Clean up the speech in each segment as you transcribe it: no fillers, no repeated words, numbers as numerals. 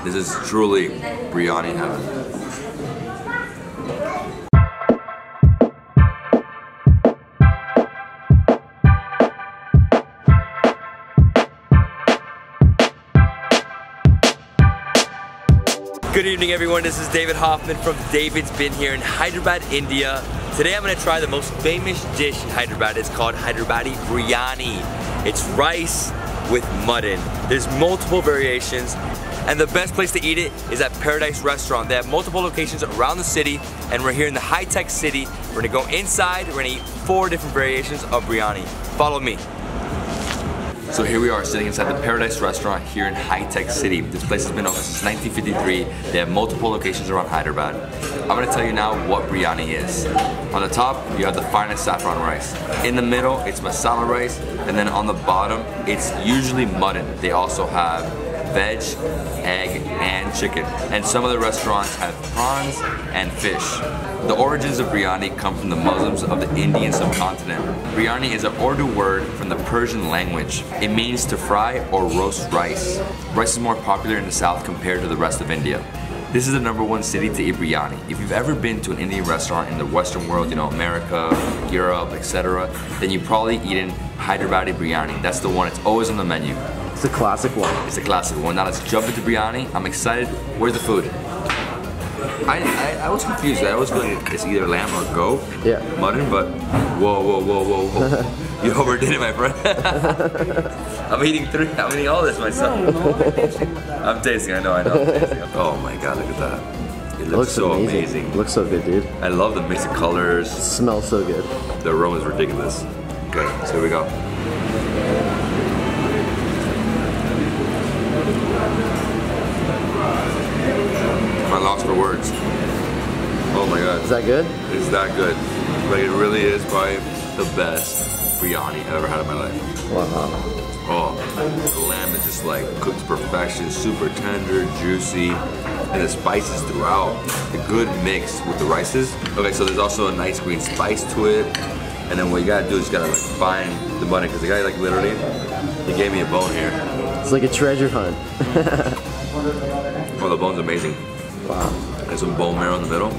This is truly biryani heaven. Good evening everyone, this is David Hoffman from Davidsbeenhere in Hyderabad, India. Today I'm going to try the most famous dish in Hyderabad. It's called Hyderabadi Biryani. It's rice with mutton. There's multiple variations and the best place to eat it is at Paradise Restaurant. They have multiple locations around the city and we're here in the HITEC City. We're going to go inside, we're going to eat 4 different variations of biryani. Follow me. So here we are sitting inside the Paradise Restaurant here in HITEC City. This place has been open since 1953. They have multiple locations around Hyderabad. I'm going to tell you now what biryani is. On the top, you have the finest saffron rice. In the middle, it's masala rice. And then on the bottom, it's usually mutton. They also have veg, egg, and chicken. And some of the restaurants have prawns and fish. The origins of biryani come from the Muslims of the Indian subcontinent. Biryani is an Urdu word from the Persian language. It means to fry or roast rice. Rice is more popular in the south compared to the rest of India. This is the #1 city to eat biryani. If you've ever been to an Indian restaurant in the Western world, you know, America, Europe, etc., then you've probably eaten Hyderabadi Biryani. That's the one, it's always on the menu. It's a classic one. It's a classic one. Now let's jump into biryani. I'm excited. Where's the food? I was confused. I was feeling it's either lamb or goat, mutton, but whoa. You overdid it, my friend. I'm eating all this myself. I'm tasting, I know. I'm tasting. Oh my god, look at that. It looks so amazing. It looks so good, dude. I love the mix of colors. It smells so good. The aroma is ridiculous. Okay, so here we go. I'm at loss for words. Oh my god. Is that good? It's that good. Like, it really is probably the best biryani I've ever had in my life. Wow. Oh, the lamb is just like cooked to perfection, super tender, juicy, and the spices throughout. The good mix with the rices. Okay, so there's also a nice green spice to it. And then what you gotta do is you gotta like find the mutton, because the guy like literally, he gave me a bone here. It's like a treasure hunt. Oh, the bone's amazing. Wow. There's some bone marrow in the middle.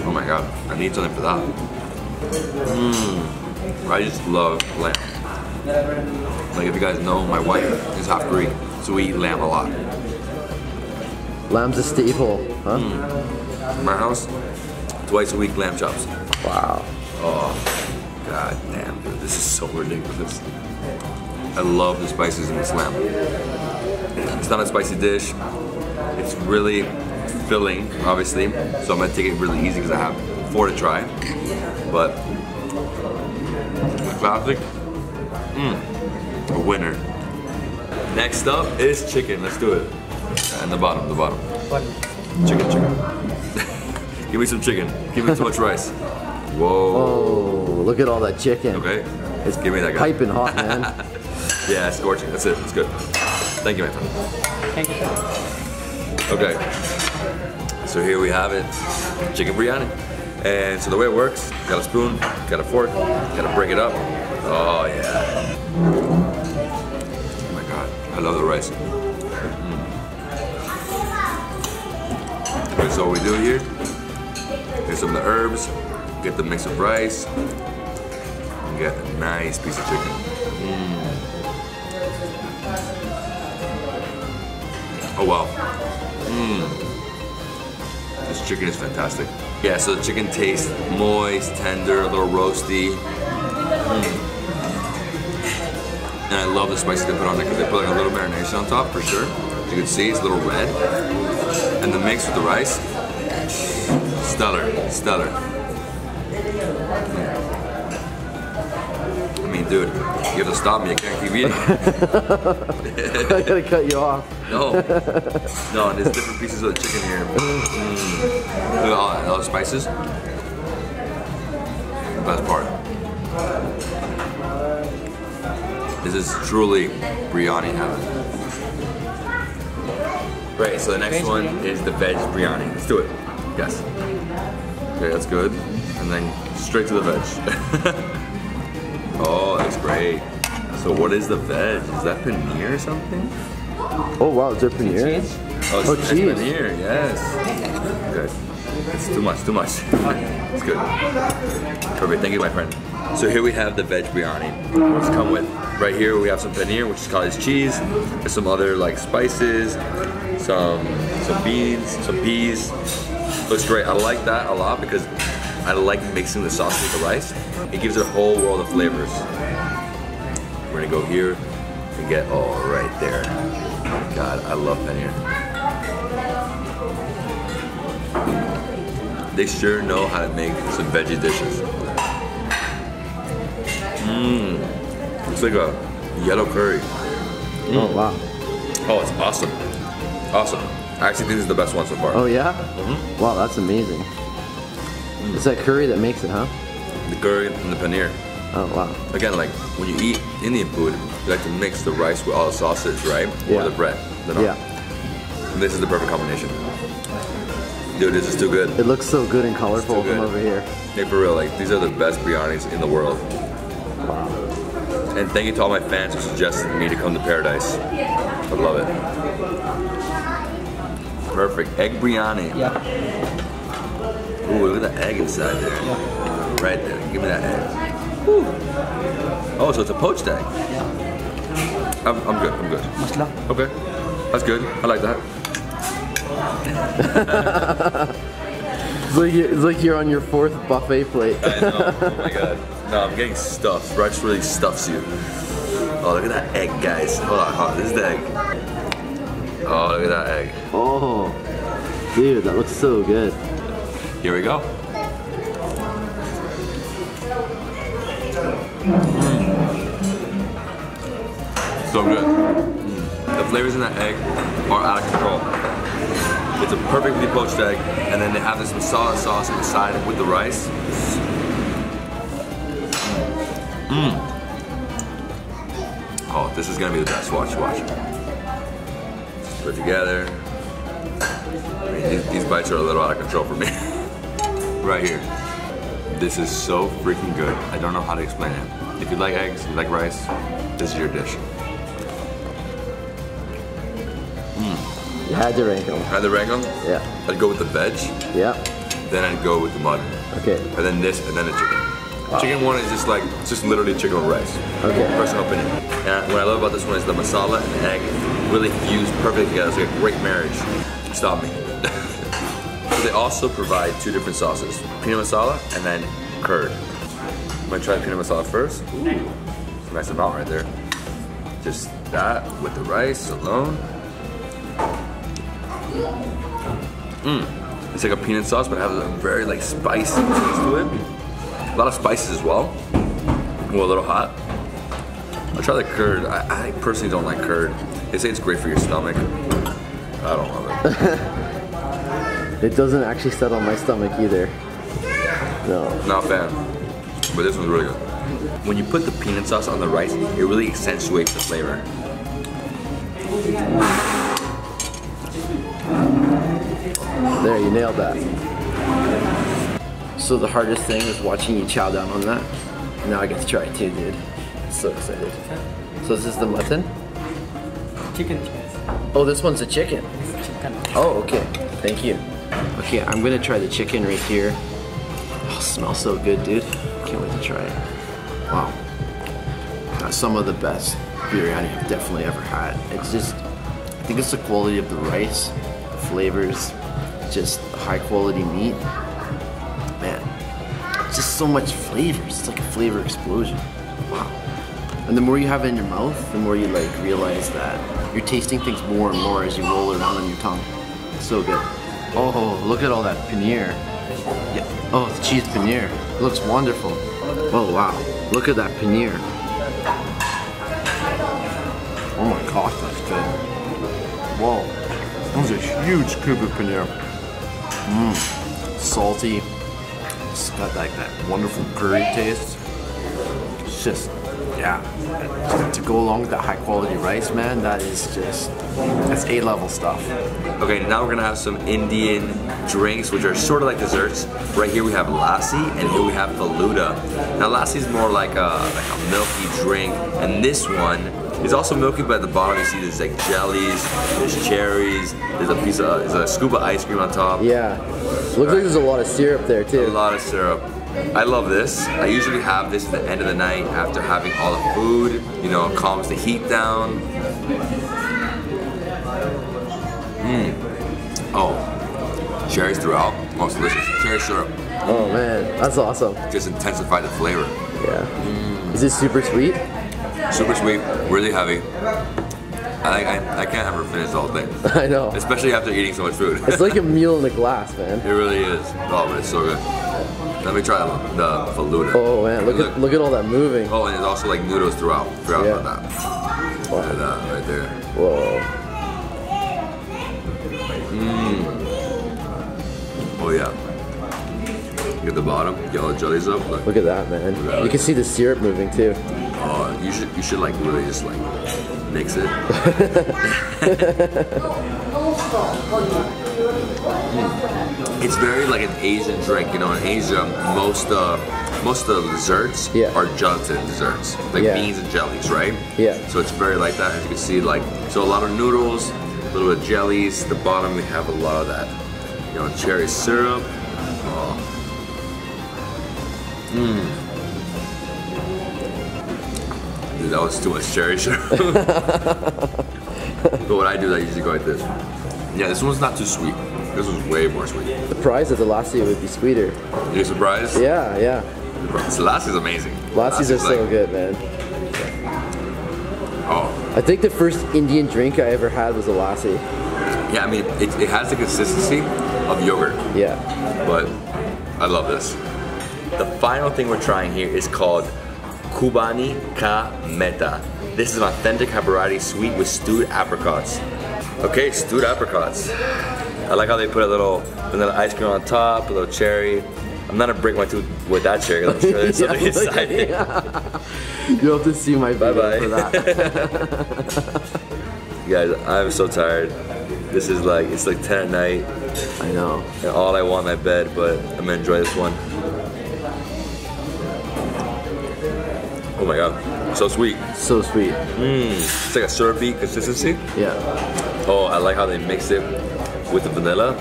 Oh my god, I need something for that. I just love lamb. Like, if you guys know, my wife is half Greek, so we eat lamb a lot. Lamb's a staple, huh? My house, twice a week lamb chops. Wow. Oh, god damn, dude, this is so ridiculous. I love the spices in this lamb. It's not a spicy dish. It's really filling, obviously, so I'm gonna take it really easy because I have 4 to try. But the classic, a winner. Next up is chicken. Let's do it. And the bottom. Chicken. Give me some chicken. Give me too much rice. Whoa. Oh, look at all that chicken. Okay. It's give me that guy. piping hot, man. Yeah, it's scorching. That's it. It's good. Thank you, my friend. Thank you. Okay. So here we have it. Chicken biryani. And so the way it works, got a spoon, got a fork, gotta break it up. Oh yeah. Oh my god. I love the rice. Okay, so what we do here, here's some of the herbs, get the mix of rice, and get a nice piece of chicken. Oh wow. This chicken is fantastic. Yeah, so the chicken tastes moist, tender, a little roasty. And I love the spices they put on there because they put like a little marination on top for sure. As you can see, it's a little red. And the mix with the rice, stellar. I mean, dude, you have to stop me, I can't keep eating. I gotta cut you off. No, there's different pieces of the chicken here. Look at all the spices. The best part. This is truly biryani heaven. Right, so the next one is the veg biryani. Let's do it. Yes. Okay, that's good. And then straight to the veg. Oh, that's great. So what is the veg? Is that paneer or something? Oh wow, is there paneer? Oh, cheese. Paneer, yes. Good. It's too much, too much. It's good. Perfect, thank you, my friend. So here we have the veg biryani. What's come with? Right here we have some paneer, which is cottage cheese. There's some other like spices, some beans, some peas. Looks great. I like that a lot because I like mixing the sauce with the rice. It gives it a whole world of flavors. We're gonna go here and get right there. God, I love paneer. They sure know how to make some veggie dishes. It's like a yellow curry. Oh wow. Oh, it's awesome. Awesome. I actually think this is the best one so far. Oh yeah? Wow, that's amazing. It's that curry that makes it, huh? The curry and the paneer. Oh wow. Again, like when you eat Indian food, you like to mix the rice with all the sausage, right? Yeah. Or the bread. Yeah. And this is the perfect combination. Dude, this is too good. It looks so good and colorful from over here. Hey, for real, like these are the best biryanis in the world. Wow. And thank you to all my fans who suggested me to come to Paradise. I love it. Perfect. Egg biryani. Yeah. Ooh, look at the egg inside there. Yeah. Right there. Give me that egg. Woo. Oh, so it's a poached egg. Yeah. I'm good. I'm good. Masala. Okay. That's good. I like that. It's like you're on your 4th buffet plate. I know. Oh my god. No, I'm getting stuffed. Rice really stuffs you. Oh, look at that egg, guys. Hold on. This is the egg. Oh, look at that egg. Oh, dude, that looks so good. Here we go. So good. The flavors in that egg are out of control. It's a perfectly poached egg, and then they have this masala sauce on the side with the rice. Oh, this is gonna be the best. Watch. Just put it together. I mean, these bites are a little out of control for me. Right here. This is so freaking good. I don't know how to explain it. If you like eggs, you like rice, this is your dish. You had to rank them. Had the rango? Yeah. I'd go with the veg, Yeah. then I'd go with the mutton. Okay. And then this, and then the chicken. Wow. Chicken one is just like, it's just literally chicken with rice. Okay. Personal opinion. And what I love about this one is the masala and the egg really fuse perfectly together. It's like a great marriage. Stop me. So they also provide 2 different sauces. Peanut masala and then curd. I'm gonna try the peanut masala first. Ooh, nice amount right there. Just that with the rice alone. It's like a peanut sauce, but it has a very like spicy taste to it. A lot of spices as well. Well, a little hot. I'll try the curd. I personally don't like curd. They say it's great for your stomach. I don't love it. It doesn't actually set on my stomach either. No. Not a fan. But this one's really good. When you put the peanut sauce on the rice, it really accentuates the flavor. There, you nailed that. So the hardest thing was watching you chow down on that. Now I get to try it too, dude. So excited. So this is the mutton? Chicken. Oh, this one's a chicken. Chicken. Oh, okay. Thank you. Okay, I'm gonna try the chicken right here. Oh, smells so good, dude. Can't wait to try it. Wow. That's some of the best biryani I've definitely ever had. It's just, I think it's the quality of the rice, the flavors, just high quality meat. Man, just so much flavors. It's like a flavor explosion. Wow. And the more you have it in your mouth, the more you like realize that you're tasting things more and more as you roll it around on your tongue. It's so good. Oh, look at all that paneer. Yeah. Oh, the cheese paneer. It looks wonderful. Oh wow, look at that paneer. Oh my gosh, that's good. Whoa, that was a huge cube of paneer. Salty. It's got like that wonderful curry taste. It's just, yeah. To go along with that high quality rice, man, that is just, that's A-level stuff. Okay, now we're gonna have some Indian drinks, which are sort of like desserts. Right here we have lassi, and here we have faluda. Now lassi is more like a milky drink, and this one It's also milky, but at the bottom you see there's like jellies, there's cherries, there's a scoop of ice cream on top. Yeah. Looks like there's a lot of syrup there A too. lot of syrup. I love this. I usually have this at the end of the night after having all the food. You know, it calms the heat down. Oh, cherries throughout. Most delicious. Cherry syrup. Oh man, that's awesome. Just intensify the flavor. Yeah. Is this super sweet? Super sweet, really heavy. I can't ever finish the whole thing. I know. Especially after eating so much food. It's like a meal in a glass, man. It really is. Oh, but it's so good. Let me try the faluda. Oh man, look at all that moving. Oh, and there's also like noodles throughout. Forgot Yeah. about that. Look at that right there. Whoa. Oh yeah. Look at the bottom. Get all the jellies up. Look at that, man. Look at that. You can see the syrup moving too. Oh, you should like really just like mix it. It's very like an Asian drink, you know. In Asia, most of the desserts Yeah. are gelatin desserts, like Yeah. beans and jellies, right? Yeah. So it's very like that. As you can see, like so a lot of noodles, a little bit of jellies. The bottom we have a lot of that, you know, cherry syrup. Oh. Dude, that was too much cherry syrup. But what I do is I usually go like this. Yeah, this one's not too sweet. This one's way more sweet. Surprised that the lassi would be sweeter. You surprised? Yeah, yeah. So lassi's amazing. Lassis are Lassi's so like- good, man. Oh, I think the first Indian drink I ever had was a lassi. yeah. I mean, it has the consistency of yogurt, Yeah. but I love this. The final thing we're trying here is called Kubani Ka Meta. This is an authentic Hyderabadi sweet with stewed apricots. Okay, stewed apricots. I like how they put a little vanilla ice cream on top, a little cherry. I'm not gonna break my tooth with that cherry. I'm sure there's something inside it. You'll have to see my video Bye-bye. for that. Guys, I'm so tired. This is like, it's like 10 at night, I know. and all I want in my bed, but I'm gonna enjoy this one. Oh my god, so sweet. So sweet. It's like a syrupy consistency. Yeah. Oh, I like how they mix it with the vanilla.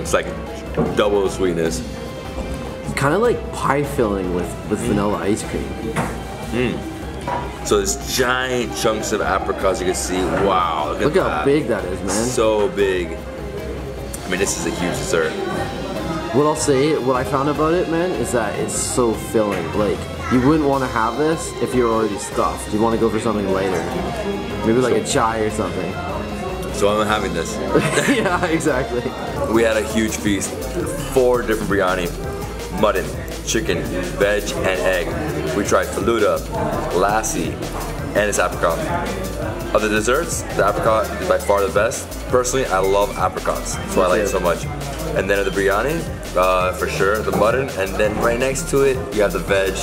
It's like double the sweetness. Kind of like pie filling with vanilla ice cream. So there's giant chunks of apricots you can see. Wow, Look at how that. big that is, man. So big. I mean, this is a huge dessert. What I'll say, what I found about it, man, is that it's so filling. Like, you wouldn't want to have this if you're already stuffed. You want to go for something lighter. Maybe like a chai or something. So I'm having this. Yeah, exactly. We had a huge feast. 4 different biryani. Mutton, chicken, veg, and egg. We tried faluda, lassi, and this apricot. Of the desserts, the apricot is by far the best. Personally, I love apricots. That's why I like it so much. And then of the biryani, for sure, the mutton, and then right next to it, you have the veg,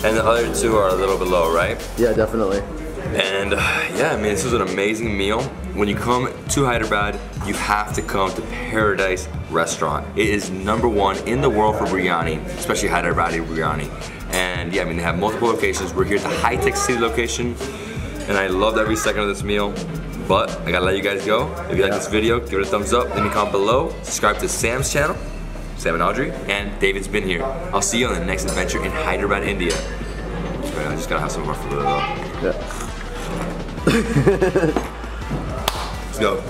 and the other 2 are a little below, right? Yeah, definitely. And yeah, I mean, this was an amazing meal. When you come to Hyderabad, you have to come to Paradise Restaurant. It is #1 in the world for biryani, especially Hyderabadi biryani. And yeah, I mean, they have multiple locations. We're here at the HITEC City location, and I loved every second of this meal. But I gotta let you guys go. If you like this video, give it a thumbs up. Leave me a comment below. Subscribe to Sam's channel, Sam and Audrey, and Davidsbeenhere. I'll see you on the next adventure in Hyderabad, India. I just gotta have some more food though. Yeah. Let's go.